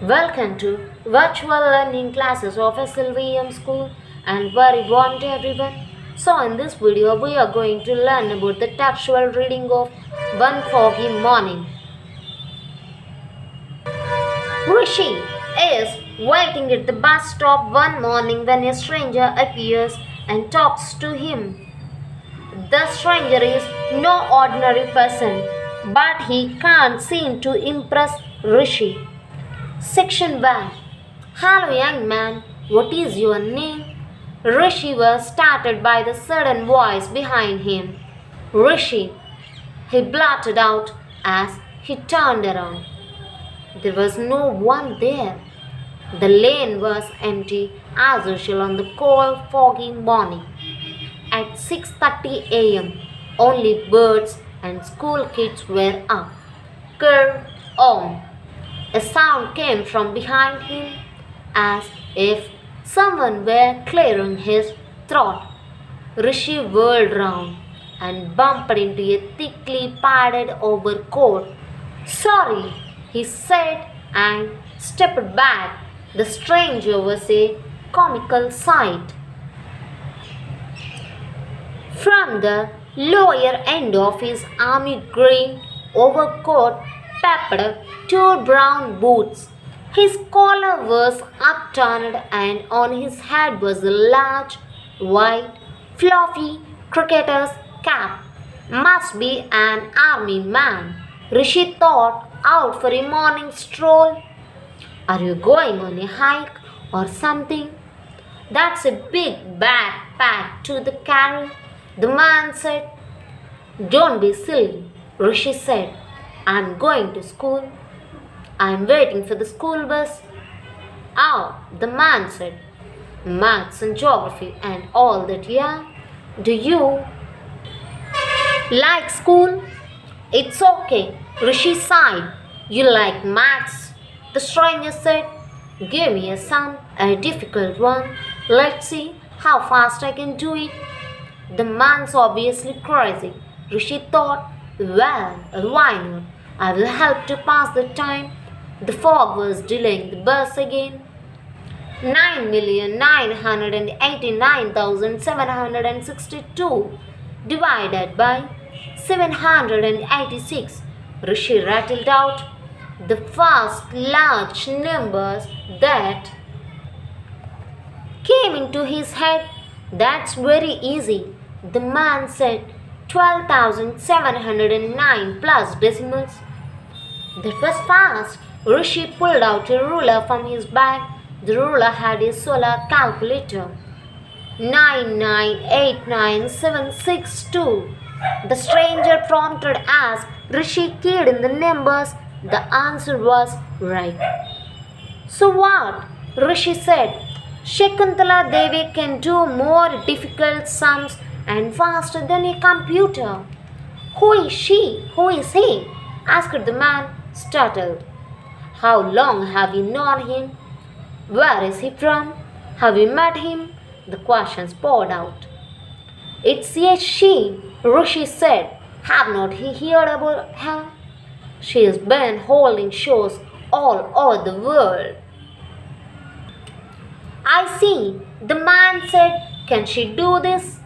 Welcome to virtual learning classes of SLVM School and very warm to everyone. So in this video we are going to learn about the textual reading of One Foggy Morning. Rishi is waiting at the bus stop one morning when a stranger appears and talks to him. The stranger is no ordinary person, but he can't seem to impress Rishi. Section 1. Hello, young man. What is your name? Rishi was startled by the sudden voice behind him. Rishi, he blurted out as he turned around. There was no one there. The lane was empty as usual on the cold, foggy morning. At 6:30 a.m., only birds and school kids were up. Kerr on. A sound came from behind him as if someone were clearing his throat. Rishi whirled round and bumped into a thickly padded overcoat. Sorry, he said and stepped back. The stranger was a comical sight. From the lower end of his army green overcoat pepped two brown boots. His collar was upturned and on his head was a large, white, fluffy cricketer's cap. Must be an army man. Rishi thought, out for a morning stroll. Are you going on a hike or something? That's a big backpack to the carry, the man said. Don't be silly, Rishi said. I'm going to school. I'm waiting for the school bus. Oh, the man said. Maths and geography and all that, yeah? Do you like school? It's okay, Rishi sighed. You like maths? The stranger said. Give me a sum, a difficult one. Let's see how fast I can do it. The man's obviously crazy. Rishi thought, well, why not? I will help to pass the time. The fog was delaying the bus again. 9,989,762 divided by 786. Rishi rattled out the first large numbers that came into his head. That's very easy, the man said. 12,709 plus decimals. That was fast. Rishi pulled out a ruler from his bag. The ruler had a solar calculator. 9989762. The stranger prompted as Rishi keyed in the numbers. The answer was right. So what? Rishi said. Shakuntala Devi can do more difficult sums and faster than a computer. Who is she? Who is he? Asked the man, startled. How long have you known him? Where is he from? Have you met him? The questions poured out. It's a she, Rishi said. Have not he heard about her? She has been holding shows all over the world. I see, the man said. Can she do this?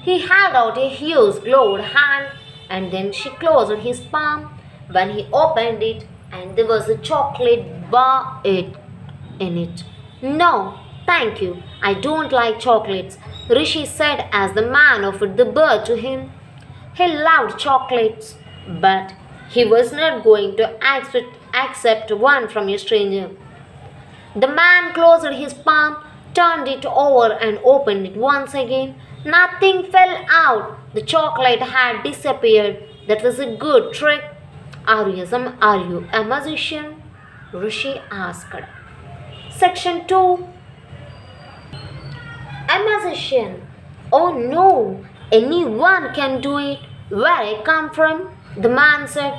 He held out a huge gloved hand and then she closed his palm. When he opened it and there was a chocolate bar in it. No, thank you. I don't like chocolates, Rishi said as the man offered the bar to him. He loved chocolates, but he was not going to accept one from a stranger. The man closed his palm, turned it over and opened it once again. Nothing fell out. The chocolate had disappeared. That was a good trick. Are you a magician? Rishi asked. Section 2. A magician. Oh no, anyone can do it. Where I come from, the man said.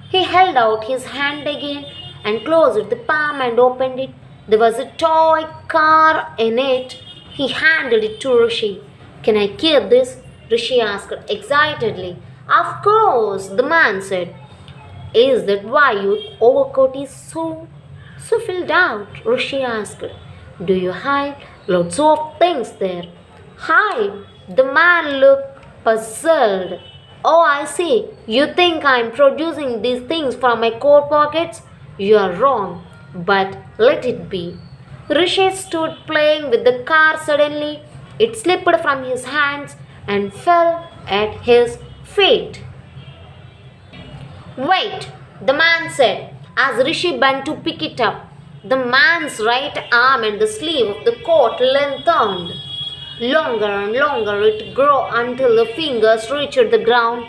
He held out his hand again and closed the palm and opened it. There was a toy car in it. He handed it to Rishi. Can I keep this? Rishi asked excitedly. Of course, the man said. Is that why your overcoat is so filled out? Rishi asked. Do you hide lots of things there? Hide? The man looked puzzled. Oh, I see. You think I'm producing these things from my coat pockets? You are wrong. But let it be. Rishi stood playing with the car. Suddenly, it slipped from his hands and fell at his feet. Wait, the man said as Rishi bent to pick it up. The man's right arm and the sleeve of the coat lengthened. Longer and longer it grew until the fingers reached the ground.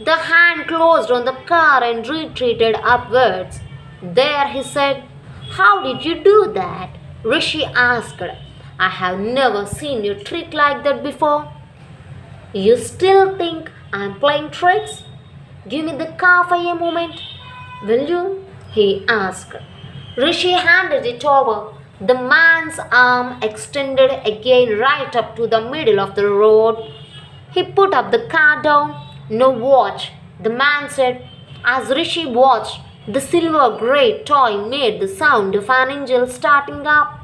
The hand closed on the car and retreated upwards. There, he said. How did you do that? Rishi asked. I have never seen you trick like that before. You still think I'm playing tricks? Give me the car for a moment, will you? He asked. Rishi handed it over. The man's arm extended again right up to the middle of the road. He put up the car down. No watch, the man said. As Rishi watched, the silver grey toy made the sound of an engine starting up.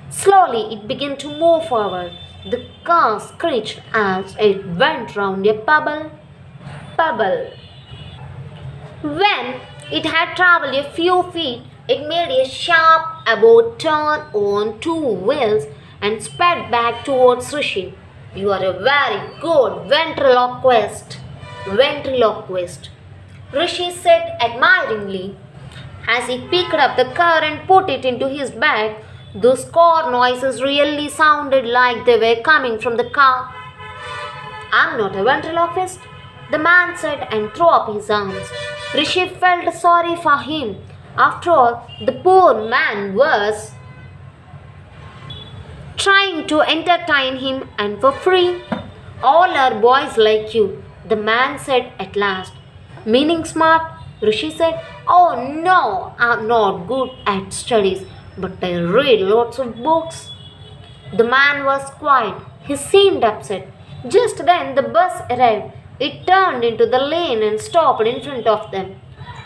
Slowly it began to move forward. The car screeched as it went round a pebble. When it had travelled a few feet, it made a sharp about turn on two wheels and sped back towards Rishi. You are a very good ventriloquist. Rishi said admiringly. As he picked up the car and put it into his bag, those car noises really sounded like they were coming from the car. I'm not a ventriloquist, the man said and threw up his arms. Rishi felt sorry for him. After all, the poor man was trying to entertain him and for free. All are boys like you, the man said at last. Meaning smart? Rishi said. Oh no, I'm not good at studies, but I read lots of books. The man was quiet. He seemed upset. Just then the bus arrived. It turned into the lane and stopped in front of them.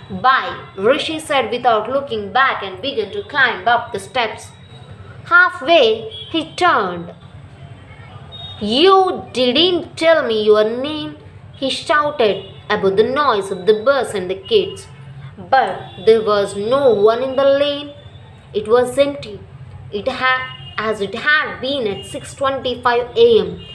Bye, Rishi said without looking back and began to climb up the steps. Halfway, he turned. You didn't tell me your name, he shouted above the noise of the bus and the kids. But there was no one in the lane. It was empty. As it had been at 6:25 a.m.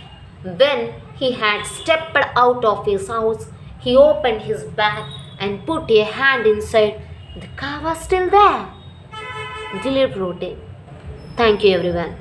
When he had stepped out of his house, he opened his bag and put a hand inside. The car was still there. Dilip wrote it. Thank you everyone.